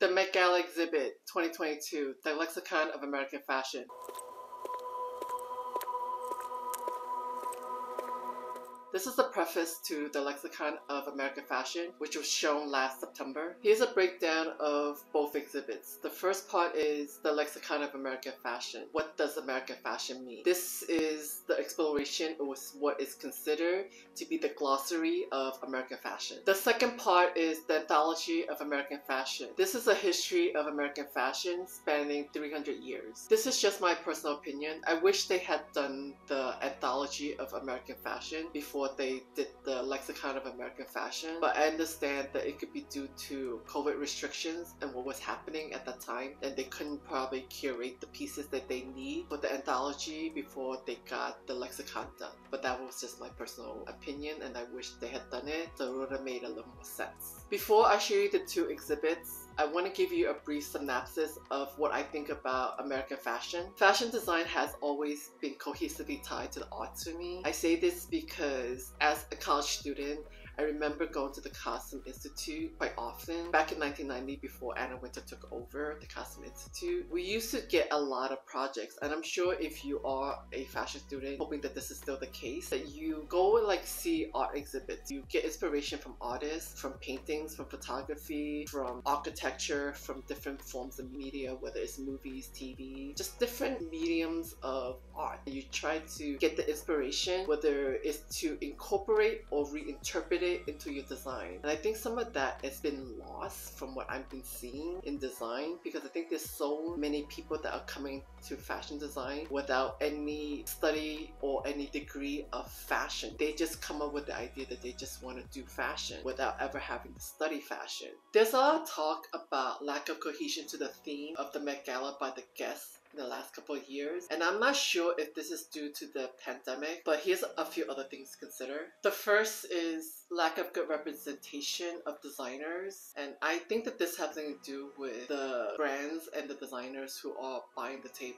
The Met Gala Exhibit 2022, the Lexicon of American Fashion. This is the preface to the Lexicon of American Fashion, which was shown last September. Here's a breakdown of both exhibits. The first part is the Lexicon of American Fashion. What does American fashion mean? This is the exploration of what is considered to be the glossary of American fashion. The second part is the Anthology of American Fashion. This is a history of American fashion spanning 300 years. This is just my personal opinion. I wish they had done the Anthology of American Fashion before they did the Lexicon of American Fashion, but I understand that it could be due to COVID restrictions and what was happening at that time, and they couldn't probably curate the pieces that they need for the anthology before they got the lexicon done. But that was just my personal opinion, and I wish they had done it so it would have made a little more sense. Before I show you the two exhibits, I want to give you a brief synopsis of what I think about American fashion. Fashion design has always been cohesively tied to the arts for me. I say this because as a college student, I remember going to the Costume Institute quite often. Back in 1990, before Anna Wintour took over the Costume Institute, we used to get a lot of projects, and I'm sure if you are a fashion student, hoping that this is still the case, that you go and like see art exhibits. You get inspiration from artists, from paintings, from photography, from architecture, from different forms of media, whether it's movies, TV, just different mediums of art. You try to get the inspiration, whether it's to incorporate or reinterpret it into your design. And I think some of that has been lost from what I've been seeing in design, because I think there's so many people that are coming to fashion design without any study or any degree of fashion. They just come up with the idea that they just want to do fashion without ever having to study fashion. There's a lot of talk about lack of cohesion to the theme of the Met Gala by the guests in the last couple of years, and I'm not sure if this is due to the pandemic, but here's a few other things to consider. The first is lack of good representation of designers, and I think that this has something to do with the brands and the designers who are buying the tables.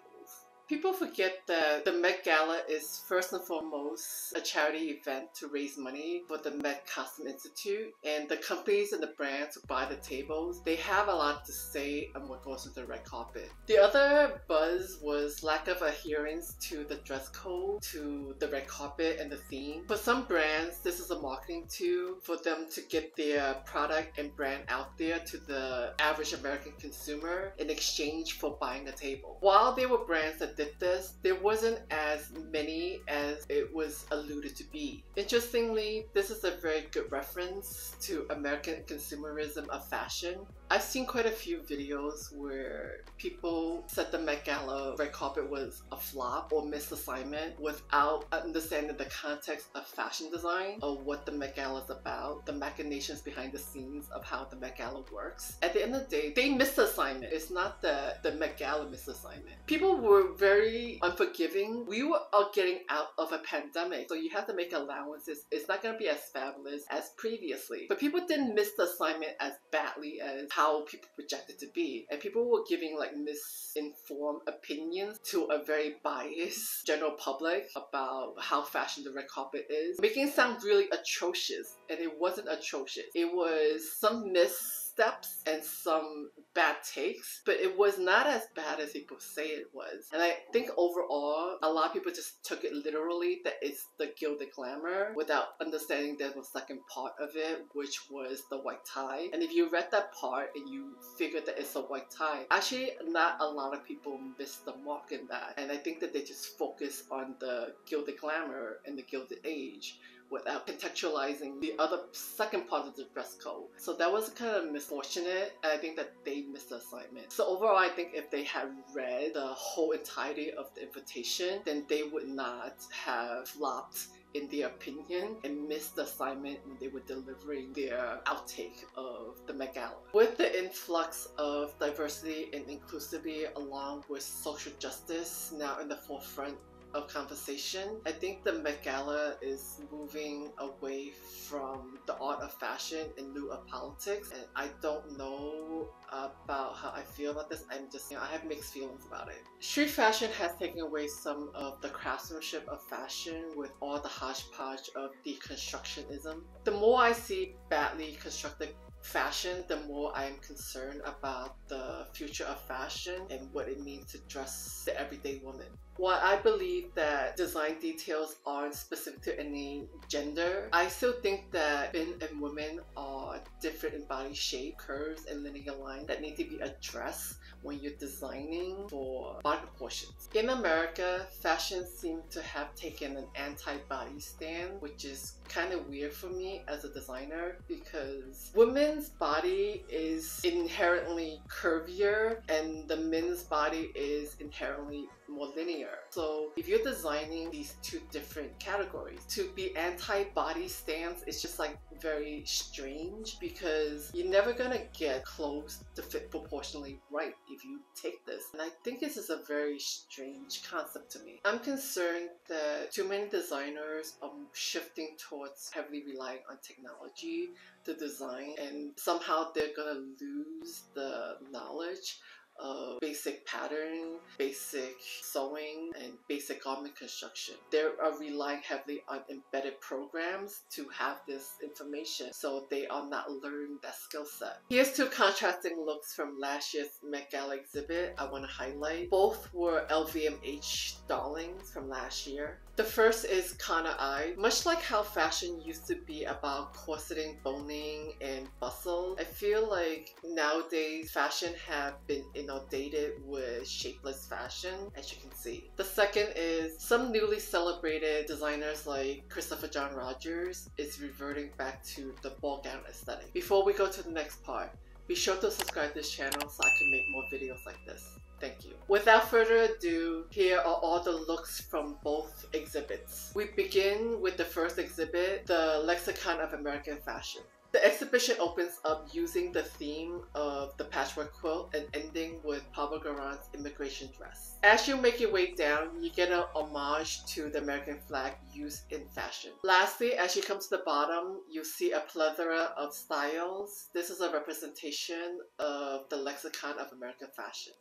People forget that the Met Gala is first and foremost a charity event to raise money for the Met Costume Institute, and the companies and the brands who buy the tables, they have a lot to say on what goes with the red carpet. The other buzz was lack of adherence to the dress code, to the red carpet and the theme. For some brands, this is a marketing tool for them to get their product and brand out there to the average American consumer in exchange for buying a table. While there were brands that did this, there wasn't as many as it was alluded to be. Interestingly, this is a very good reference to American consumerism of fashion. I've seen quite a few videos where people said the Met Gala red carpet was a flop or missed assignment without understanding the context of fashion design or what the Met Gala is about, the machinations behind the scenes of how the Met Gala works. At the end of the day, they missed the assignment. It's not that the Met Gala missed the assignment. People were very unforgiving. We were getting out of a pandemic, so you have to make allowances. It's not going to be as fabulous as previously. But people didn't miss the assignment as badly as how people projected to be, and people were giving like misinformed opinions to a very biased general public about how fashion the red carpet is, making it sound really atrocious, and it wasn't atrocious. It was some missteps and some bad takes, but it was not as bad as people say it was. And I think overall, a lot of people just took it literally that it's the gilded glamour without understanding there was a second part of it, which was the white tie. And if you read that part and you figured that it's a white tie, actually not a lot of people missed the mark in that. And I think that they just focus on the gilded glamour and the gilded age without contextualizing the other second part of the dress code. So that was kind of misfortunate, and I think that they missed the assignment. So overall, I think if they had read the whole entirety of the invitation, then they would not have flopped in their opinion and missed the assignment when they were delivering their outtake of the Met Gala. With the influx of diversity and inclusivity along with social justice now in the forefront of conversation, I think the Met Gala is moving away from the art of fashion in lieu of politics, and I don't know about how I feel about this. I'm just, I have mixed feelings about it. Street fashion has taken away some of the craftsmanship of fashion with all the hodgepodge of deconstructionism. The more I see badly constructed fashion, the more I am concerned about the future of fashion and what it means to dress the everyday woman. While I believe that design details aren't specific to any gender, I still think that men and women are different in body shape, curves, and linear lines that need to be addressed when you're designing for body proportions. In America, fashion seems to have taken an anti-body stand, which is kind of weird for me as a designer because women's body is inherently curvier and the men's body is inherently more linear. So if you're designing these two different categories, to be anti-body stance is just like very strange because you're never gonna get clothes to fit proportionally right if you take this. And I think this is a very strange concept to me. I'm concerned that too many designers are shifting towards heavily relying on technology to design, and somehow they're gonna lose the knowledge of basic pattern, basic sewing, and basic garment construction. They are relying heavily on embedded programs to have this information, so they are not learning that skill set. Here's two contrasting looks from last year's Met Gala Exhibit I want to highlight. Both were LVMH darlings from last year. The first is Kana Eye. Much like how fashion used to be about corseting, boning, and bustle, I feel like nowadays fashion have been inundated with shapeless fashion, as you can see. The second is some newly celebrated designers like Christopher John Rogers is reverting back to the ball gown aesthetic. Before we go to the next part, be sure to subscribe to this channel so I can make more videos like this. Thank you. Without further ado, here are all the looks from both exhibits. We begin with the first exhibit, the Lexicon of American Fashion. The exhibition opens up using the theme of the patchwork quilt and ending with Pablo Garant's immigration dress. As you make your way down, you get an homage to the American flag used in fashion. Lastly, as you come to the bottom, you see a plethora of styles. This is a representation of the Lexicon of American Fashion.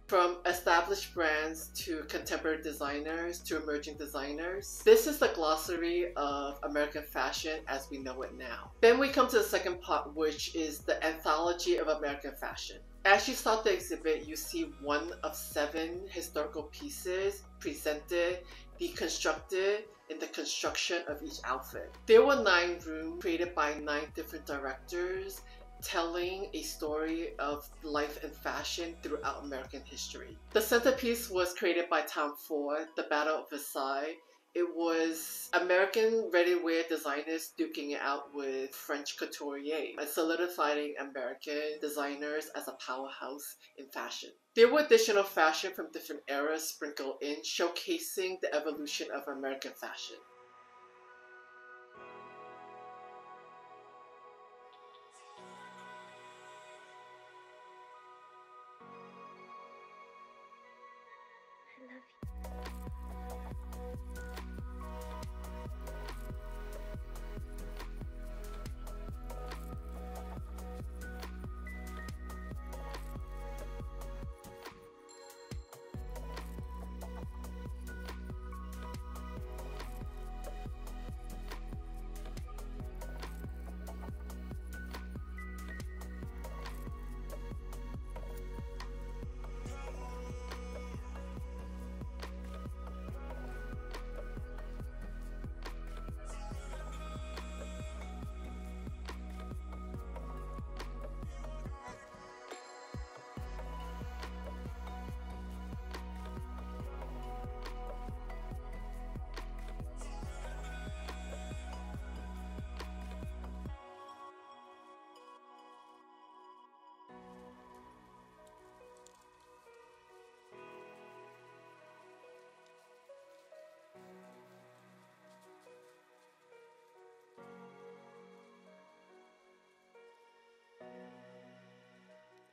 From established brands to contemporary designers to emerging designers, this is the glossary of American fashion as we know it now. Then we come to the second part, which is the Anthology of American Fashion. As you start the exhibit, you see one of 7 historical pieces presented, deconstructed in the construction of each outfit. There were 9 rooms created by 9 different directors, telling a story of life and fashion throughout American history. The centerpiece was created by Tom Ford, The Battle of Versailles. It was American ready-wear designers duking it out with French couturiers and solidifying American designers as a powerhouse in fashion. There were additional fashion from different eras sprinkled in, showcasing the evolution of American fashion.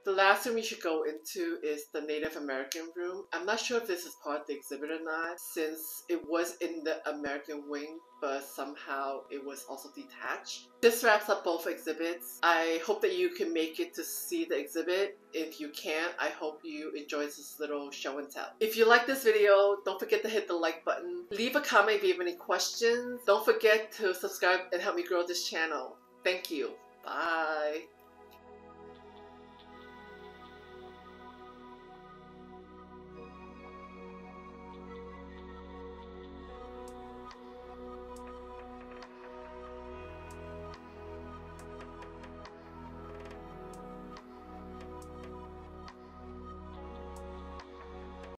The last room you should go into is the Native American room. I'm not sure if this is part of the exhibit or not, since it was in the American wing, but somehow it was also detached. This wraps up both exhibits. I hope that you can make it to see the exhibit. If you can't, I hope you enjoy this little show and tell. If you like this video, don't forget to hit the like button. Leave a comment if you have any questions. Don't forget to subscribe and help me grow this channel. Thank you. Bye.